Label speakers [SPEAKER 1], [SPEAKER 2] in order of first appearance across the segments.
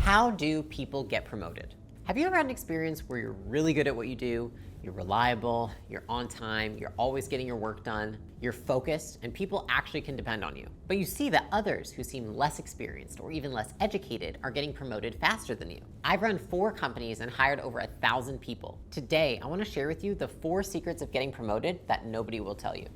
[SPEAKER 1] How do people get promoted? Have you ever had an experience where you're really good at what you do, you're reliable, you're on time, you're always getting your work done, you're focused, and people actually can depend on you? But you see that others who seem less experienced or even less educated are getting promoted faster than you. I've run 4 companies and hired over 1,000 people. Today, I want to share with you the 4 secrets of getting promoted that nobody will tell you.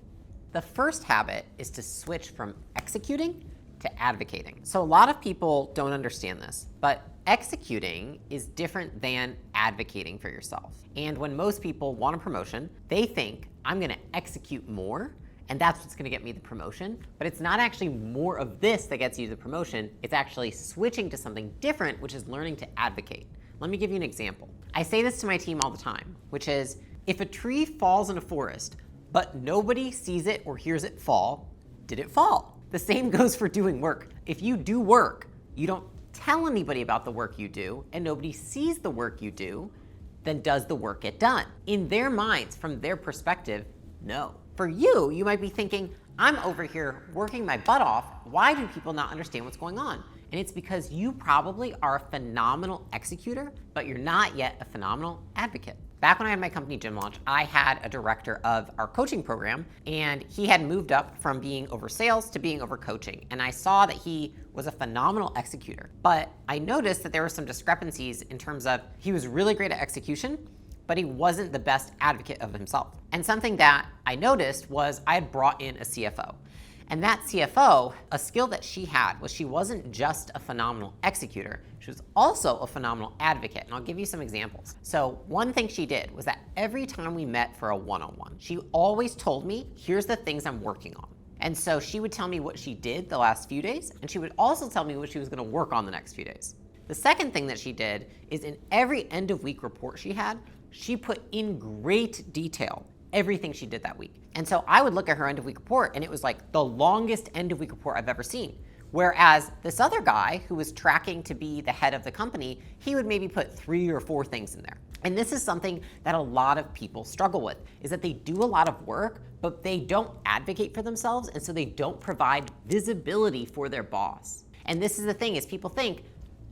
[SPEAKER 1] The first habit is to switch from executing to advocating. So a lot of people don't understand this, but executing is different than advocating for yourself. And when most people want a promotion, they think, I'm gonna execute more, and that's what's gonna get me the promotion. But it's not actually more of this that gets you the promotion, it's actually switching to something different, which is learning to advocate. Let me give you an example. I say this to my team all the time, which is, if a tree falls in a forest, but nobody sees it or hears it fall, did it fall? The same goes for doing work. If you do work, you don't tell anybody about the work you do, and nobody sees the work you do, then does the work get done? In their minds, from their perspective, no. For you, you might be thinking, I'm over here working my butt off. Why do people not understand what's going on? And it's because you probably are a phenomenal executor, but you're not yet a phenomenal advocate. Back when I had my company Gym Launch, I had a director of our coaching program, and he had moved up from being over sales to being over coaching. And I saw that he was a phenomenal executor. But I noticed that there were some discrepancies in terms of he was really great at execution, but he wasn't the best advocate of himself. And something that I noticed was I had brought in a CFO. And that CFO, a skill that she had was she wasn't just a phenomenal executor, she was also a phenomenal advocate. And I'll give you some examples. So one thing she did was that every time we met for a one-on-one, she always told me, here's the things I'm working on. And so she would tell me what she did the last few days, and she would also tell me what she was gonna work on the next few days. The second thing that she did is in every end of week report she had, she put in great detail everything she did that week. And so I would look at her end of week report and it was like the longest end of week report I've ever seen. Whereas this other guy who was tracking to be the head of the company, he would maybe put 3 or 4 things in there. And this is something that a lot of people struggle with, is that they do a lot of work, but they don't advocate for themselves, and so they don't provide visibility for their boss. And this is the thing, is people think,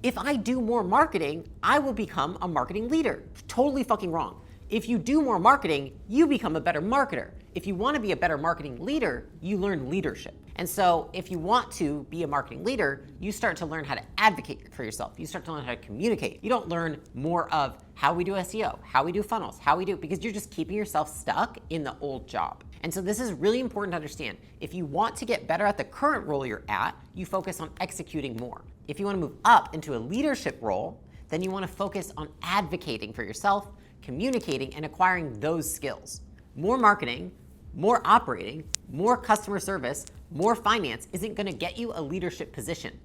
[SPEAKER 1] if I do more marketing, I will become a marketing leader. Totally fucking wrong. If you do more marketing, you become a better marketer. If you want to be a better marketing leader, you learn leadership. And so if you want to be a marketing leader, you start to learn how to advocate for yourself. You start to learn how to communicate. You don't learn more of how we do SEO, how we do funnels, because you're just keeping yourself stuck in the old job. And so this is really important to understand. If you want to get better at the current role you're at, you focus on executing more. If you want to move up into a leadership role, then you want to focus on advocating for yourself, communicating, and acquiring those skills. More marketing, more operating, more customer service, more finance isn't gonna get you a leadership position.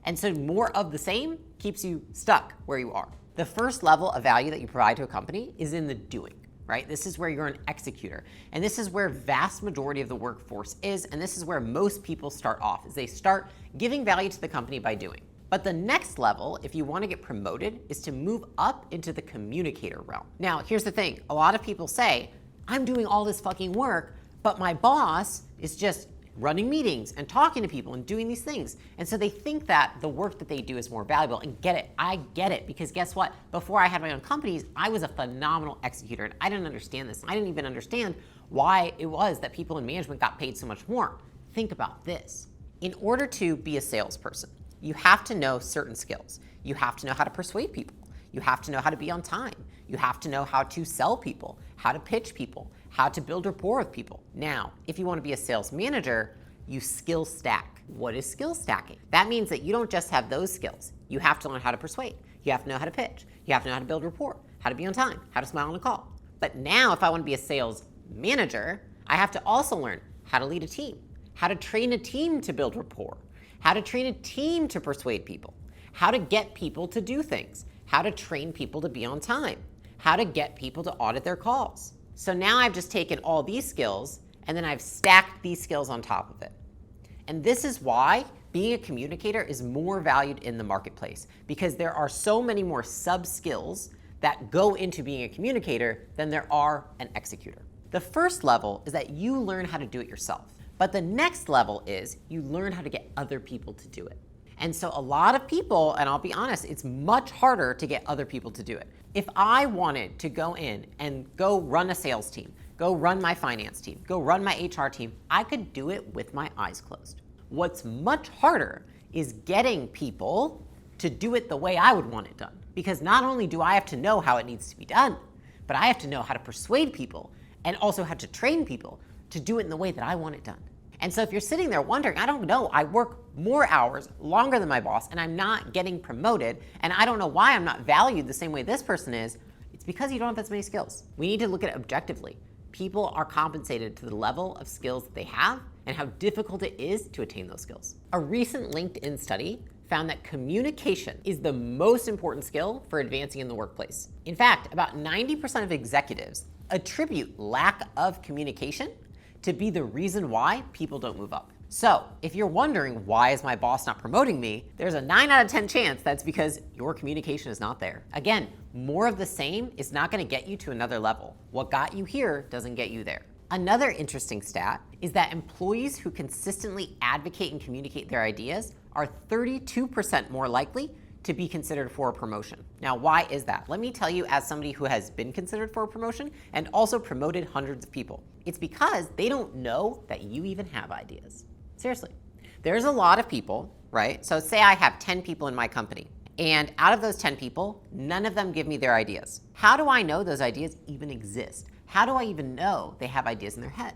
[SPEAKER 1] And so more of the same keeps you stuck where you are. The first level of value that you provide to a company is in the doing, right? This is where you're an executor. And this is where vast majority of the workforce is, and this is where most people start off, is they start giving value to the company by doing. But the next level, if you want to get promoted, is to move up into the communicator realm. Now, here's the thing. A lot of people say, I'm doing all this fucking work, but my boss is just running meetings and talking to people and doing these things. And so they think that the work that they do is more valuable. And get it, I get it, because guess what? Before I had my own companies, I was a phenomenal executor, and I didn't understand this. I didn't even understand why it was that people in management got paid so much more. Think about this. In order to be a salesperson, you have to know certain skills. You have to know how to persuade people. You have to know how to be on time. You have to know how to sell people, how to pitch people, how to build rapport with people. Now, if you want to be a sales manager, you skill stack. What is skill stacking? That means that you don't just have those skills. You have to learn how to persuade. You have to know how to pitch. You have to know how to build rapport, how to be on time, how to smile on a call. But now, if I want to be a sales manager, I have to also learn how to lead a team, how to train a team to build rapport, how to train a team to persuade people, how to get people to do things, how to train people to be on time, how to get people to audit their calls. So now I've just taken all these skills and then I've stacked these skills on top of it. And this is why being a communicator is more valued in the marketplace, because there are so many more sub-skills that go into being a communicator than there are an executor. The first level is that you learn how to do it yourself. But the next level is you learn how to get other people to do it. And so a lot of people, and I'll be honest, it's much harder to get other people to do it. If I wanted to go in and go run a sales team, go run my finance team, go run my HR team, I could do it with my eyes closed. What's much harder is getting people to do it the way I would want it done. Because not only do I have to know how it needs to be done, but I have to know how to persuade people and also how to train people to do it in the way that I want it done. And so if you're sitting there wondering, I don't know, I work more hours, longer than my boss, and I'm not getting promoted, and I don't know why I'm not valued the same way this person is, it's because you don't have as many skills. We need to look at it objectively. People are compensated to the level of skills that they have and how difficult it is to attain those skills. A recent LinkedIn study found that communication is the most important skill for advancing in the workplace. In fact, about 90% of executives attribute lack of communication to be the reason why people don't move up. So if you're wondering, why is my boss not promoting me? There's a 9 out of 10 chance that's because your communication is not there. Again, more of the same is not gonna get you to another level. What got you here doesn't get you there. Another interesting stat is that employees who consistently advocate and communicate their ideas are 32% more likely to be considered for a promotion. Now, why is that? Let me tell you, as somebody who has been considered for a promotion and also promoted hundreds of people. It's because they don't know that you even have ideas. Seriously. There's a lot of people, right? So say I have 10 people in my company, and out of those 10 people, none of them give me their ideas. How do I know those ideas even exist? How do I even know they have ideas in their head?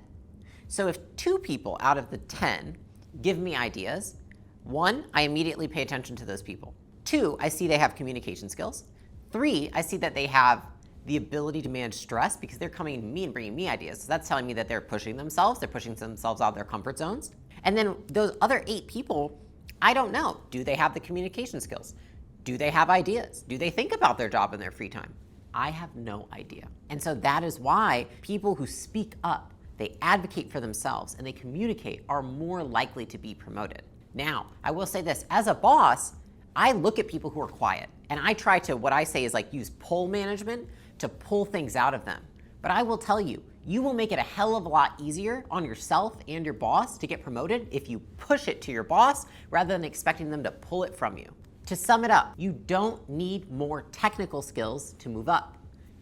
[SPEAKER 1] So if 2 people out of the 10 give me ideas, 1, I immediately pay attention to those people. 2, I see they have communication skills. 3, I see that they have the ability to manage stress because they're coming to me and bringing me ideas. So that's telling me that they're pushing themselves out of their comfort zones. And then those other 8 people, I don't know. Do they have the communication skills? Do they have ideas? Do they think about their job in their free time? I have no idea. And so that is why people who speak up, they advocate for themselves, and they communicate are more likely to be promoted. Now, I will say this, as a boss, I look at people who are quiet, and I try to, what I say is like use pull management to pull things out of them. But I will tell you, you will make it a hell of a lot easier on yourself and your boss to get promoted if you push it to your boss rather than expecting them to pull it from you. To sum it up, you don't need more technical skills to move up.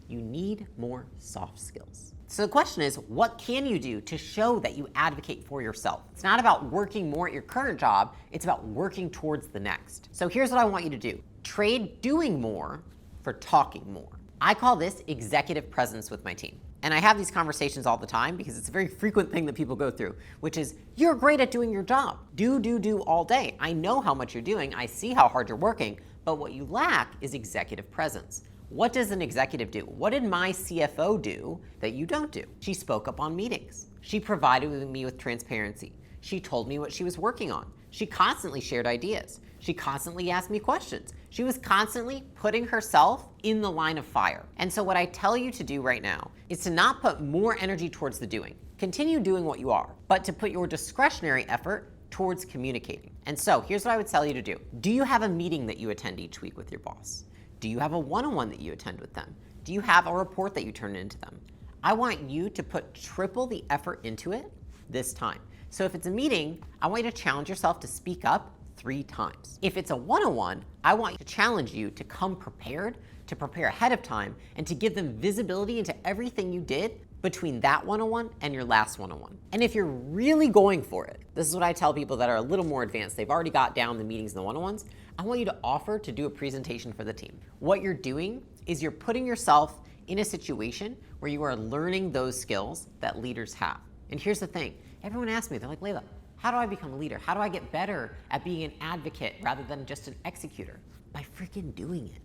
[SPEAKER 1] You need more soft skills. So the question is, what can you do to show that you advocate for yourself? It's not about working more at your current job, it's about working towards the next. So here's what I want you to do. Trade doing more for talking more. I call this executive presence with my team. And I have these conversations all the time because it's a very frequent thing that people go through, which is, you're great at doing your job. Do all day. I know how much you're doing. I see how hard you're working. But what you lack is executive presence. What does an executive do? What did my CFO do that you don't do? She spoke up on meetings. She provided me with transparency. She told me what she was working on. She constantly shared ideas. She constantly asked me questions. She was constantly putting herself in the line of fire. And so what I tell you to do right now is to not put more energy towards the doing. Continue doing what you are, but to put your discretionary effort towards communicating. And so here's what I would tell you to do. Do you have a meeting that you attend each week with your boss? Do you have a one-on-one that you attend with them? Do you have a report that you turn into them? I want you to put triple the effort into it this time. So if it's a meeting, I want you to challenge yourself to speak up 3 times. If it's a one-on-one, I want to challenge you to come prepared, to prepare ahead of time, and to give them visibility into everything you did between that one-on-one and your last one-on-one. And if you're really going for it, this is what I tell people that are a little more advanced. They've already got down the meetings and the one-on-ones. I want you to offer to do a presentation for the team. What you're doing is you're putting yourself in a situation where you are learning those skills that leaders have. And here's the thing. Everyone asks me, they're like, Layla, how do I become a leader? How do I get better at being an advocate rather than just an executor? By freaking doing it.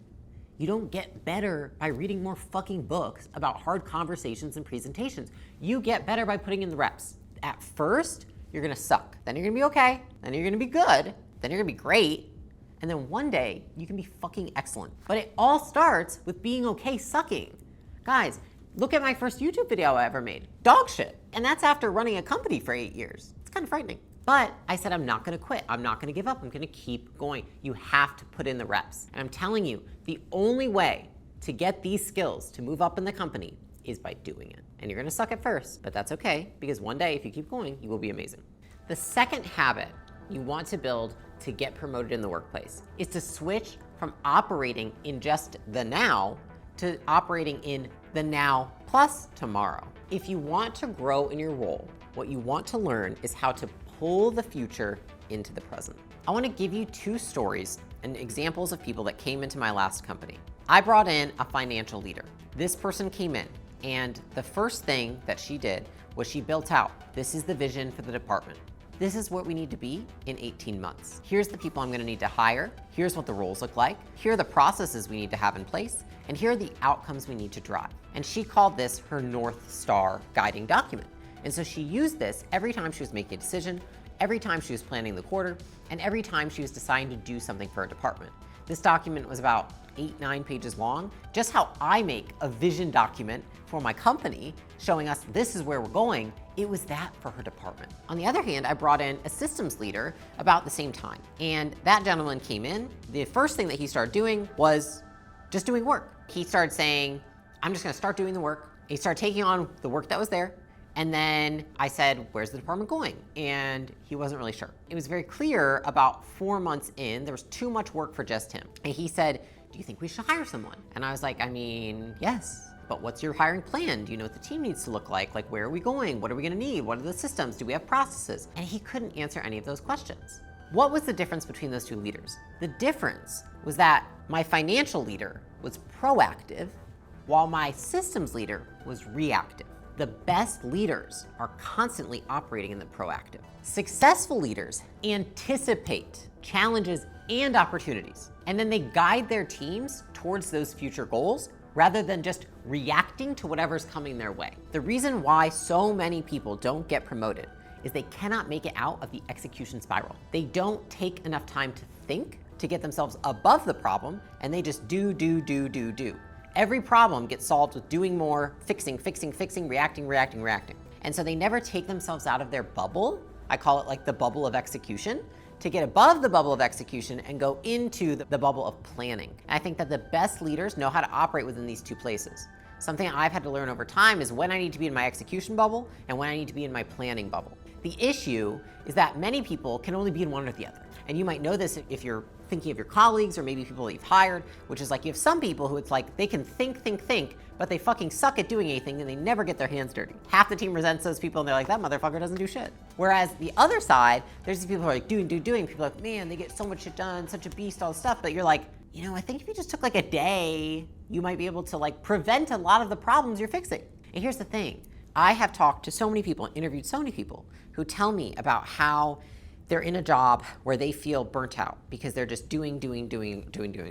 [SPEAKER 1] You don't get better by reading more fucking books about hard conversations and presentations. You get better by putting in the reps. At first, you're gonna suck. Then you're gonna be okay. Then you're gonna be good. Then you're gonna be great. And then one day, you can be fucking excellent. But it all starts with being okay sucking. Guys, look at my first YouTube video I ever made. Dog shit. And that's after running a company for 8 years. It's kind of frightening. But I said, I'm not gonna quit. I'm not gonna give up. I'm gonna keep going. You have to put in the reps. And I'm telling you, the only way to get these skills to move up in the company is by doing it. And you're gonna suck at first, but that's okay, because one day, if you keep going, you will be amazing. The second habit you want to build to get promoted in the workplace is to switch from operating in just the now to operating in the now plus tomorrow. If you want to grow in your role, what you want to learn is how to pull the future into the present. I want to give you 2 stories and examples of people that came into my last company. I brought in a financial leader. This person came in, and the first thing that she did was she built out, this is the vision for the department. This is what we need to be in 18 months. Here's the people I'm going to need to hire. Here's what the roles look like. Here are the processes we need to have in place. And here are the outcomes we need to drive. And she called this her North Star guiding document. And so she used this every time she was making a decision, every time she was planning the quarter, and every time she was deciding to do something for a department. This document was about 8-9 pages long. Just how I make a vision document for my company showing us this is where we're going, it was that for her department. On the other hand, I brought in a systems leader about the same time. And that gentleman came in. The first thing that he started doing was just doing work. He started saying, I'm just gonna start doing the work. He started taking on the work that was there. And then I said, where's the department going? And he wasn't really sure. It was very clear about 4 months in, there was too much work for just him. And he said, do you think we should hire someone? And I was like, I mean, yes, but what's your hiring plan? Do you know what the team needs to look like? Like, where are we going? What are we gonna need? What are the systems? Do we have processes? And he couldn't answer any of those questions. What was the difference between those 2 leaders? The difference was that my financial leader was proactive, while my systems leader was reactive. The best leaders are constantly operating in the proactive. Successful leaders anticipate challenges and opportunities, and then they guide their teams towards those future goals rather than just reacting to whatever's coming their way. The reason why so many people don't get promoted is they cannot make it out of the execution spiral. They don't take enough time to think, to get themselves above the problem, and they just do. Every problem gets solved with doing more, fixing, reacting. And so they never take themselves out of their bubble. I call it like the bubble of execution, to get above the bubble of execution and go into the bubble of planning. And I think that the best leaders know how to operate within these 2 places. Something I've had to learn over time is when I need to be in my execution bubble and when I need to be in my planning bubble. The issue is that many people can only be in one or the other. And you might know this if you're thinking of your colleagues or maybe people that you've hired, which is like you have some people who it's like they can think, but they fucking suck at doing anything and they never get their hands dirty. Half the team resents those people and they're like, that motherfucker doesn't do shit. Whereas the other side, there's these people who are like doing. People are like, man, they get so much shit done, such a beast, all this stuff. But you're like, you know, I think if you just took like a day, you might be able to like prevent a lot of the problems you're fixing. And here's the thing. I have talked to so many people, interviewed so many people who tell me about how they're in a job where they feel burnt out because they're just doing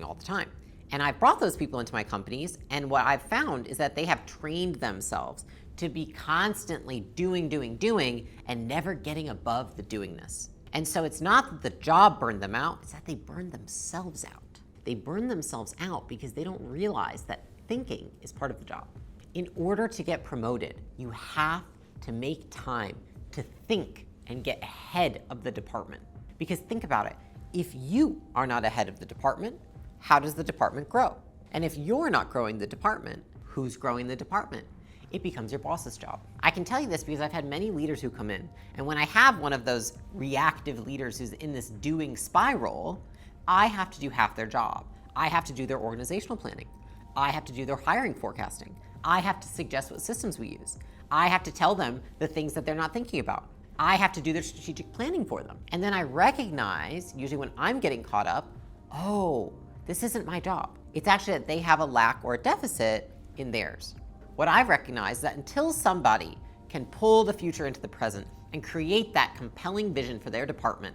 [SPEAKER 1] all the time. And I've brought those people into my companies, and what I've found is that they have trained themselves to be constantly doing, and never getting above the doingness. And so it's not that the job burned them out, it's that they burned themselves out. They burn themselves out because they don't realize that thinking is part of the job. In order to get promoted, you have to make time to think and get ahead of the department. Because think about it, if you are not ahead of the department, how does the department grow? And if you're not growing the department, who's growing the department? It becomes your boss's job. I can tell you this because I've had many leaders who come in, and when I have one of those reactive leaders who's in this doing spiral, I have to do half their job. I have to do their organizational planning. I have to do their hiring forecasting. I have to suggest what systems we use. I have to tell them the things that they're not thinking about. I have to do their strategic planning for them. And then I recognize, usually when I'm getting caught up, oh, this isn't my job. It's actually that they have a lack or a deficit in theirs. What I've recognized is that until somebody can pull the future into the present and create that compelling vision for their department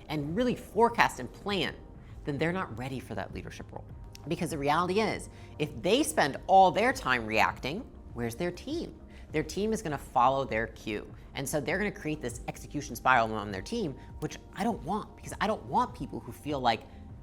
[SPEAKER 1] and really forecast and plan, then they're not ready for that leadership role. Because the reality is, if they spend all their time reacting, where's their team? Their team is gonna follow their cue. And so they're gonna create this execution spiral on their team, which I don't want, because I don't want people who feel like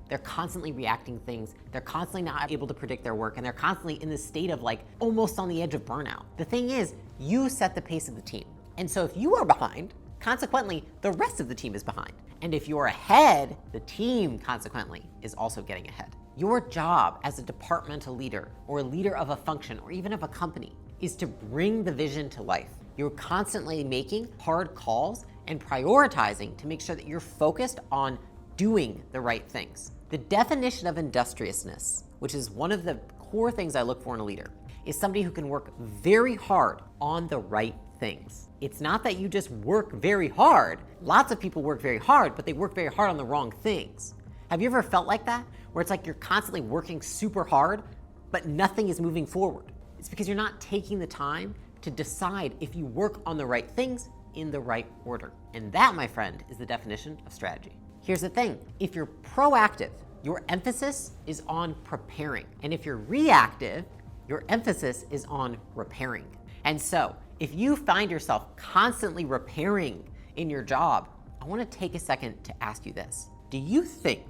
[SPEAKER 1] they're constantly reacting things, they're constantly not able to predict their work, and they're constantly in this state of like almost on the edge of burnout. The thing is, you set the pace of the team. And so if you are behind, consequently, the rest of the team is behind. And if you're ahead, the team consequently is also getting ahead. Your job as a departmental leader or a leader of a function or even of a company is to bring the vision to life. You're constantly making hard calls and prioritizing to make sure that you're focused on doing the right things. The definition of industriousness, which is one of the core things I look for in a leader, is somebody who can work very hard on the right things. It's not that you just work very hard. Lots of people work very hard, but they work very hard on the wrong things. Have you ever felt like that? Where it's like you're constantly working super hard, but nothing is moving forward. It's because you're not taking the time to decide if you work on the right things in the right order. And that, my friend, is the definition of strategy. Here's the thing. If you're proactive, your emphasis is on preparing. And if you're reactive, your emphasis is on repairing. And so, if you find yourself constantly repairing in your job, I want to take a second to ask you this. Do you think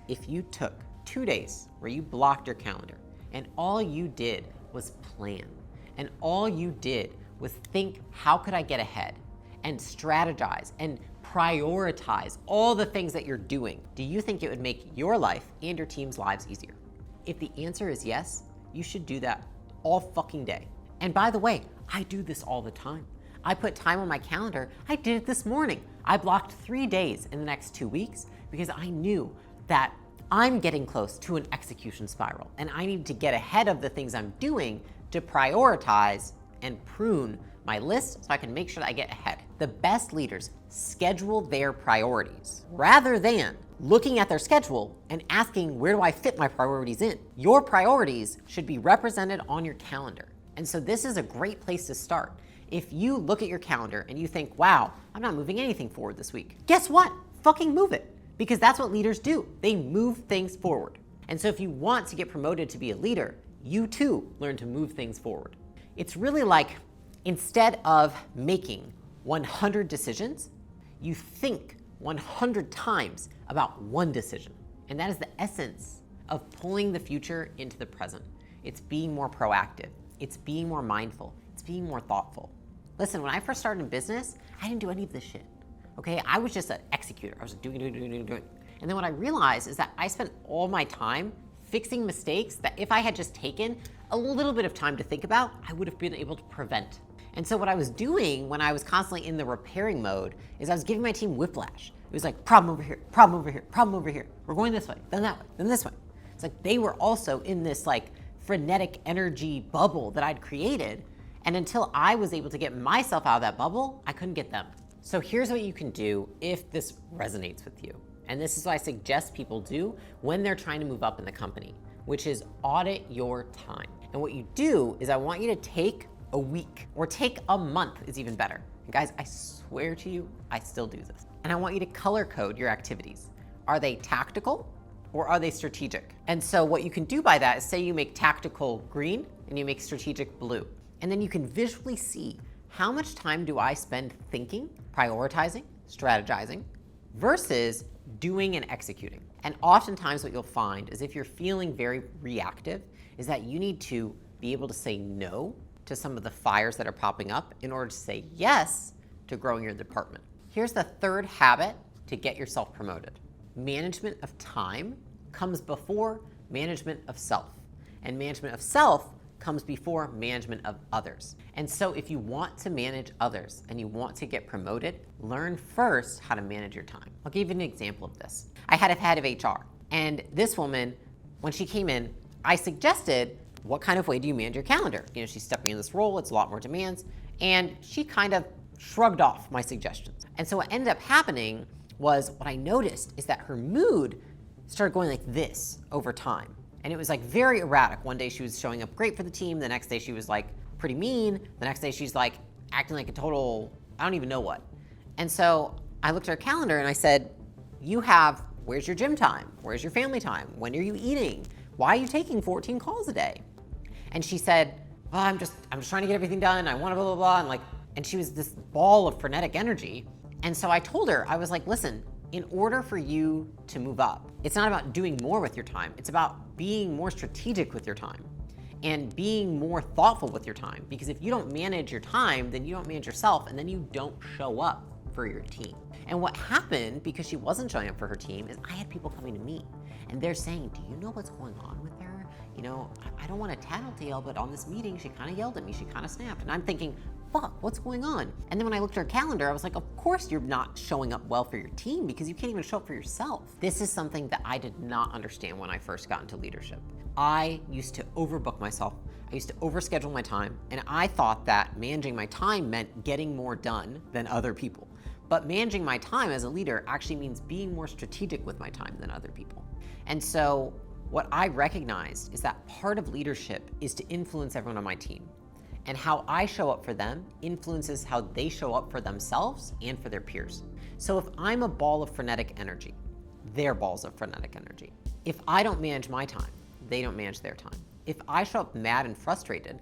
[SPEAKER 1] if you took 2 days where you blocked your calendar and all you did was plan, and all you did was think, how could I get ahead, and strategize and prioritize all the things that you're doing, do you think it would make your life and your team's lives easier? If the answer is yes, you should do that all fucking day. And by the way, I do this all the time. I put time on my calendar. I did it this morning. I blocked 3 days in the next 2 weeks because I knew that I'm getting close to an execution spiral and I need to get ahead of the things I'm doing to prioritize and prune my list so I can make sure that I get ahead. The best leaders schedule their priorities rather than looking at their schedule and asking, where do I fit my priorities in? Your priorities should be represented on your calendar. And so this is a great place to start. If you look at your calendar and you think, wow, I'm not moving anything forward this week, guess what? Fucking move it. Because that's what leaders do. They move things forward. And so if you want to get promoted to be a leader, you too learn to move things forward. It's really like, instead of making 100 decisions, you think 100 times about one decision. And that is the essence of pulling the future into the present. It's being more proactive. It's being more mindful. It's being more thoughtful. Listen, when I first started in business, I didn't do any of this shit. Okay, I was just an executor. I was doing. And then what I realized is that I spent all my time fixing mistakes that if I had just taken a little bit of time to think about, I would have been able to prevent. And so what I was doing when I was constantly in the repairing mode is I was giving my team whiplash. It was like, problem over here, problem over here, problem over here. We're going this way, then that way, then this way. It's like they were also in this like frenetic energy bubble that I'd created. And until I was able to get myself out of that bubble, I couldn't get them. So here's what you can do if this resonates with you. And this is what I suggest people do when they're trying to move up in the company, which is audit your time. And what you do is I want you to take a week or take a month is even better. And guys, I swear to you, I still do this. And I want you to color code your activities. Are they tactical or are they strategic? And so what you can do by that is say you make tactical green and you make strategic blue. And then you can visually see how much time do I spend thinking, prioritizing, strategizing, versus doing and executing. And oftentimes what you'll find is if you're feeling very reactive, is that you need to be able to say no to some of the fires that are popping up in order to say yes to growing your department. Here's the third habit to get yourself promoted. Management of time comes before management of self. And management of self comes before management of others. And so if you want to manage others and you want to get promoted, learn first how to manage your time. I'll give you an example of this. I had a head of HR, and this woman, when she came in, I suggested, what kind of way do you manage your calendar? You know, she's stepping in this role, it's a lot more demands, and she kind of shrugged off my suggestions. And so what ended up happening was, what I noticed is that her mood started going like this over time. And it was like very erratic. One day she was showing up great for the team. The next day she was like pretty mean. The next day she's like acting like a total, I don't even know what. And so I looked at her calendar and I said, where's your gym time? Where's your family time? When are you eating? Why are you taking 14 calls a day? And she said, well, I'm just trying to get everything done. I want to blah, blah, blah. And she was this ball of frenetic energy. And so I told her, I was like, listen, in order for you to move up, it's not about doing more with your time. It's about being more strategic with your time and being more thoughtful with your time. Because if you don't manage your time, then you don't manage yourself, and then you don't show up for your team. And what happened, because she wasn't showing up for her team, is I had people coming to me and they're saying, do you know what's going on with her? I don't want to tattletale, but on this meeting, she kind of yelled at me. She kind of snapped. And I'm thinking, fuck, what's going on? And then when I looked at her calendar, I was like, of course you're not showing up well for your team because you can't even show up for yourself. This is something that I did not understand when I first got into leadership. I used to overbook myself. I used to overschedule my time. And I thought that managing my time meant getting more done than other people. But managing my time as a leader actually means being more strategic with my time than other people. And so what I recognized is that part of leadership is to influence everyone on my team. And how I show up for them influences how they show up for themselves and for their peers. So if I'm a ball of frenetic energy, they're balls of frenetic energy. If I don't manage my time, they don't manage their time. If I show up mad and frustrated,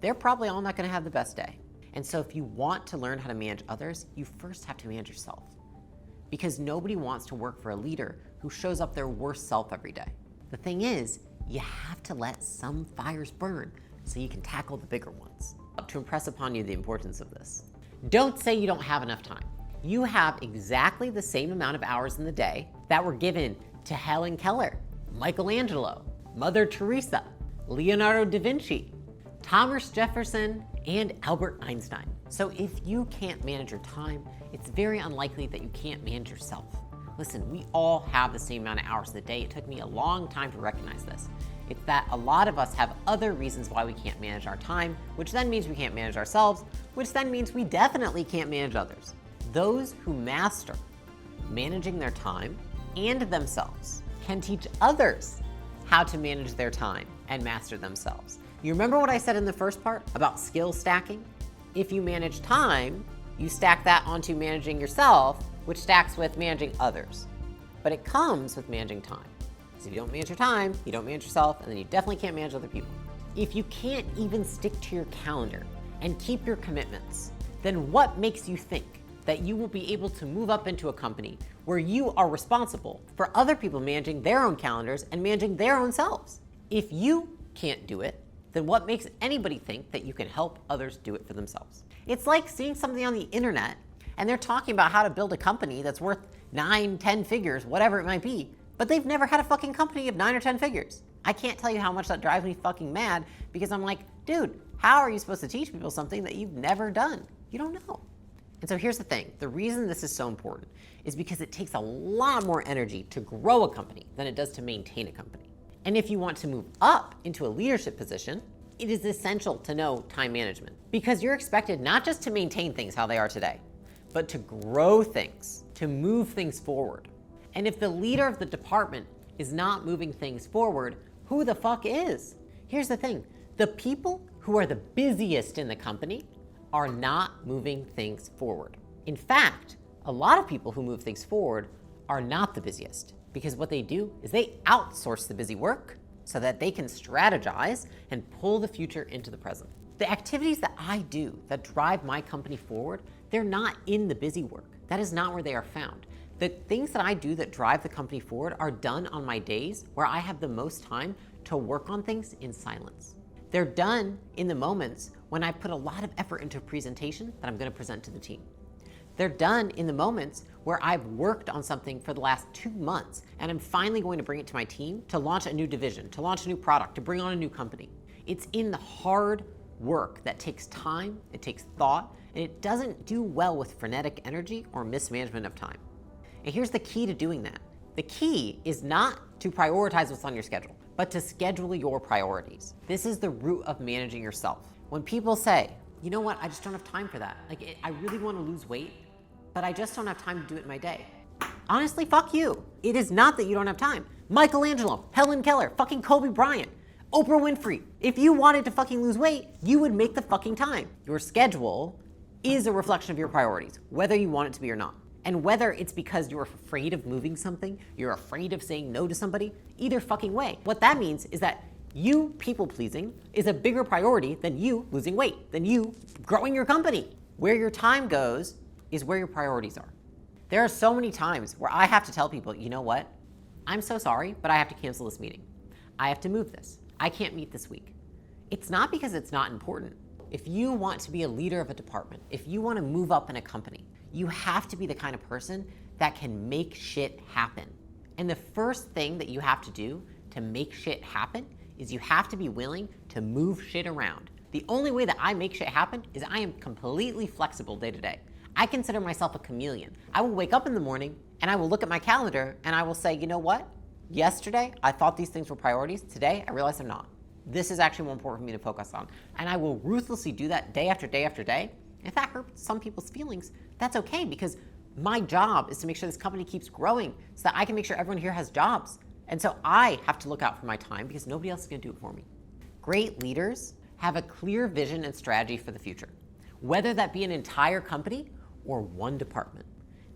[SPEAKER 1] they're probably all not gonna have the best day. And so if you want to learn how to manage others, you first have to manage yourself. Because nobody wants to work for a leader who shows up their worst self every day. The thing is, you have to let some fires burn so you can tackle the bigger ones. To impress upon you the importance of this, don't say you don't have enough time. You have exactly the same amount of hours in the day that were given to Helen Keller, Michelangelo, Mother Teresa, Leonardo da Vinci, Thomas Jefferson, and Albert Einstein. So if you can't manage your time, it's very unlikely that you can't manage yourself. Listen, we all have the same amount of hours in the day. It took me a long time to recognize this. It's that a lot of us have other reasons why we can't manage our time, which then means we can't manage ourselves, which then means we definitely can't manage others. Those who master managing their time and themselves can teach others how to manage their time and master themselves. You remember what I said in the first part about skill stacking? If you manage time, you stack that onto managing yourself, which stacks with managing others. But it comes with managing time. So if you don't manage your time, you don't manage yourself, and then you definitely can't manage other people. If you can't even stick to your calendar and keep your commitments, then what makes you think that you will be able to move up into a company where you are responsible for other people managing their own calendars and managing their own selves? If you can't do it, then what makes anybody think that you can help others do it for themselves? It's like seeing something on the internet and they're talking about how to build a company that's worth 9, 10 figures, whatever it might be, but they've never had a fucking company of 9 or 10 figures. I can't tell you how much that drives me fucking mad because I'm like, dude, how are you supposed to teach people something that you've never done? You don't know. And so here's the thing. The reason this is so important is because it takes a lot more energy to grow a company than it does to maintain a company. And if you want to move up into a leadership position, it is essential to know time management because you're expected not just to maintain things how they are today, but to grow things, to move things forward. And if the leader of the department is not moving things forward, who the fuck is? Here's the thing. The people who are the busiest in the company are not moving things forward. In fact, a lot of people who move things forward are not the busiest because what they do is they outsource the busy work so that they can strategize and pull the future into the present. The activities that I do that drive my company forward, they're not in the busy work. That is not where they are found. The things that I do that drive the company forward are done on my days where I have the most time to work on things in silence. They're done in the moments when I put a lot of effort into a presentation that I'm going to present to the team. They're done in the moments where I've worked on something for the last 2 months and I'm finally going to bring it to my team to launch a new division, to launch a new product, to bring on a new company. It's in the hard work that takes time, it takes thought, and it doesn't do well with frenetic energy or mismanagement of time. And here's the key to doing that. The key is not to prioritize what's on your schedule, but to schedule your priorities. This is the root of managing yourself. When people say, you know what, I just don't have time for that. I really want to lose weight, but I just don't have time to do it in my day. Honestly, fuck you. It is not that you don't have time. Michelangelo, Helen Keller, fucking Kobe Bryant, Oprah Winfrey. If you wanted to fucking lose weight, you would make the fucking time. Your schedule is a reflection of your priorities, whether you want it to be or not. And whether it's because you're afraid of moving something, you're afraid of saying no to somebody, either fucking way. What that means is that you people pleasing is a bigger priority than you losing weight, than you growing your company. Where your time goes is where your priorities are. There are so many times where I have to tell people, you know what? I'm so sorry, but I have to cancel this meeting. I have to move this. I can't meet this week. It's not because it's not important. If you want to be a leader of a department, if you want to move up in a company, you have to be the kind of person that can make shit happen. And the first thing that you have to do to make shit happen is you have to be willing to move shit around. The only way that I make shit happen is I am completely flexible day to day. I consider myself a chameleon. I will wake up in the morning and I will look at my calendar and I will say, you know what? Yesterday, I thought these things were priorities. Today, I realize they're not. This is actually more important for me to focus on. And I will ruthlessly do that day after day after day. If that hurts some people's feelings, that's okay, because my job is to make sure this company keeps growing so that I can make sure everyone here has jobs. And so I have to look out for my time because nobody else is gonna do it for me. Great leaders have a clear vision and strategy for the future, whether that be an entire company or one department.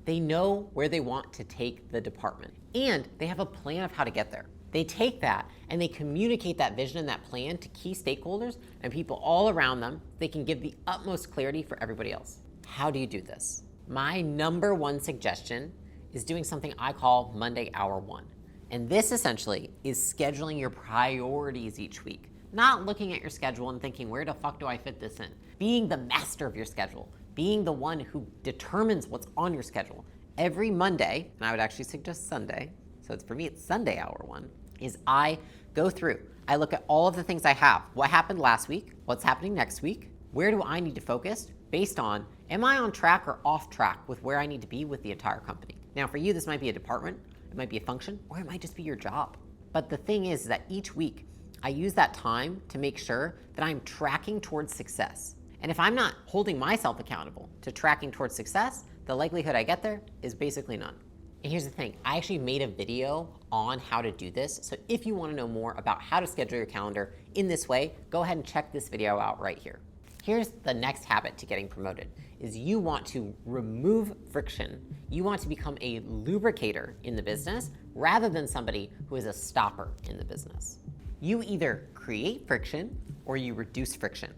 [SPEAKER 1] They know where they want to take the department, and they have a plan of how to get there. They take that and they communicate that vision and that plan to key stakeholders and people all around them. They can give the utmost clarity for everybody else. How do you do this? My number one suggestion is doing something I call Monday Hour One. And this essentially is scheduling your priorities each week. Not looking at your schedule and thinking, where the fuck do I fit this in? Being the master of your schedule. Being the one who determines what's on your schedule. Every Monday, and I would actually suggest Sunday, so for me it's Sunday Hour One, is I go through. I look at all of the things I have. What happened last week? What's happening next week? Where do I need to focus? Based on, am I on track or off track with where I need to be with the entire company? Now for you, this might be a department, it might be a function, or it might just be your job. But the thing is that each week, I use that time to make sure that I'm tracking towards success. And if I'm not holding myself accountable to tracking towards success, the likelihood I get there is basically none. And here's the thing, I actually made a video on how to do this. So if you want to know more about how to schedule your calendar in this way, go ahead and check this video out right here. Here's the next habit to getting promoted, is you want to remove friction. You want to become a lubricator in the business rather than somebody who is a stopper in the business. You either create friction or you reduce friction.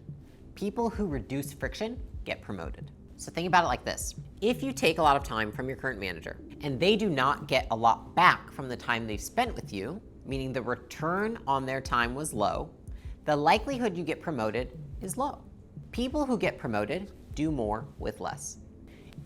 [SPEAKER 1] People who reduce friction get promoted. So think about it like this. If you take a lot of time from your current manager and they do not get a lot back from the time they've spent with you, meaning the return on their time was low, the likelihood you get promoted is low. People who get promoted do more with less.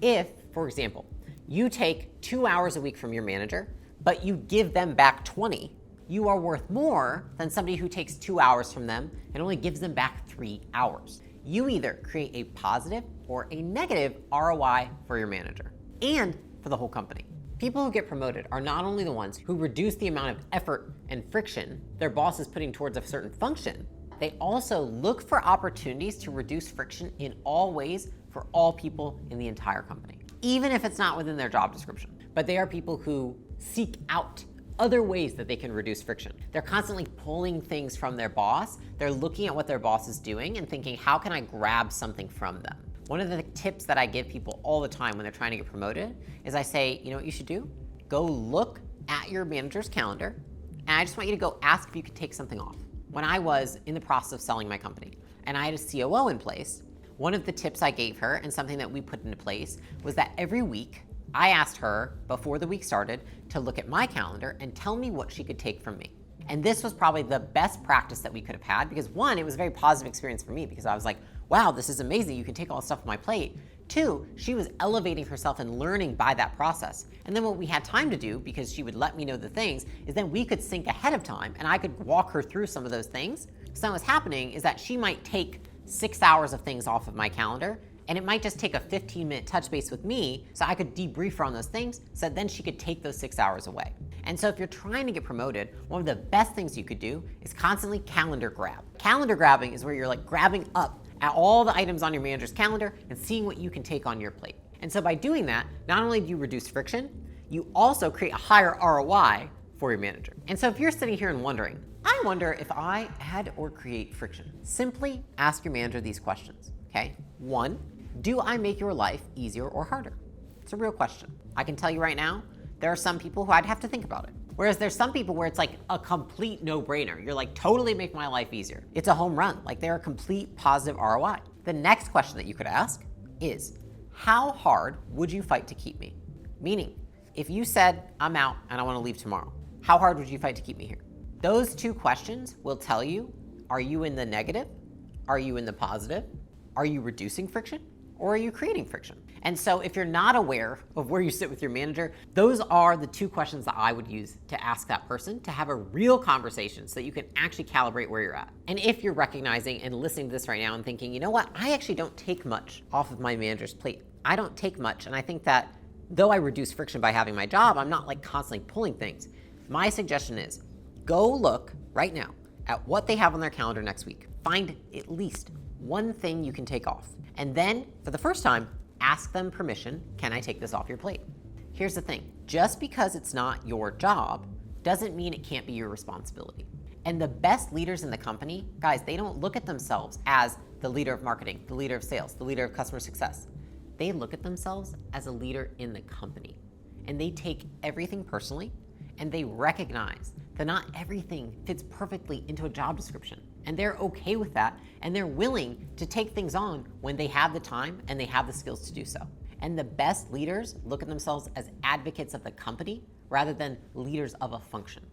[SPEAKER 1] If, for example, you take 2 hours a week from your manager, but you give them back 20, you are worth more than somebody who takes 2 hours from them and only gives them back 3 hours. You either create a positive or a negative ROI for your manager and for the whole company. People who get promoted are not only the ones who reduce the amount of effort and friction their boss is putting towards a certain function, they also look for opportunities to reduce friction in all ways for all people in the entire company, even if it's not within their job description. But they are people who seek out other ways that they can reduce friction. They're constantly pulling things from their boss. They're looking at what their boss is doing and thinking, how can I grab something from them? One of the tips that I give people all the time when they're trying to get promoted is I say, you know what you should do? Go look at your manager's calendar, and I just want you to go ask if you could take something off. When I was in the process of selling my company and I had a COO in place, one of the tips I gave her and something that we put into place was that every week I asked her before the week started to look at my calendar and tell me what she could take from me. And this was probably the best practice that we could have had because one, it was a very positive experience for me because I was like, wow, this is amazing. You can take all this stuff off my plate. Two, she was elevating herself and learning by that process. And then what we had time to do, because she would let me know the things, is then we could sync ahead of time and I could walk her through some of those things. So what's happening is that she might take 6 hours of things off of my calendar, and it might just take a 15-minute touch base with me so I could debrief her on those things so then she could take those 6 hours away. And so if you're trying to get promoted, one of the best things you could do is constantly calendar grab. Calendar grabbing is where you're like grabbing up at all the items on your manager's calendar and seeing what you can take on your plate. And so by doing that, not only do you reduce friction, you also create a higher ROI for your manager. And so if you're sitting here and wondering, I wonder if I add or create friction, simply ask your manager these questions, okay? 1, do I make your life easier or harder? It's a real question. I can tell you right now, there are some people who I'd have to think about it. Whereas there's some people where it's like a complete no-brainer. You're like, totally make my life easier. It's a home run. Like they're a complete positive ROI. The next question that you could ask is, how hard would you fight to keep me? Meaning, if you said, I'm out and I want to leave tomorrow, how hard would you fight to keep me here? Those 2 questions will tell you, are you in the negative? Are you in the positive? Are you reducing friction? or are you creating friction? And so if you're not aware of where you sit with your manager, those are the two questions that I would use to ask that person to have a real conversation so that you can actually calibrate where you're at. And if you're recognizing and listening to this right now and thinking, you know what, I actually don't take much off of my manager's plate. I don't take much, and I think that though I reduce friction by having my job, I'm not like constantly pulling things. My suggestion is go look right now at what they have on their calendar next week. Find at least one thing you can take off. And then, for the first time, ask them permission, can I take this off your plate? Here's the thing, just because it's not your job doesn't mean it can't be your responsibility. And the best leaders in the company, guys, they don't look at themselves as the leader of marketing, the leader of sales, the leader of customer success. They look at themselves as a leader in the company. And they take everything personally, and they recognize that not everything fits perfectly into a job description. And they're okay with that, and they're willing to take things on when they have the time and they have the skills to do so. And the best leaders look at themselves as advocates of the company rather than leaders of a function.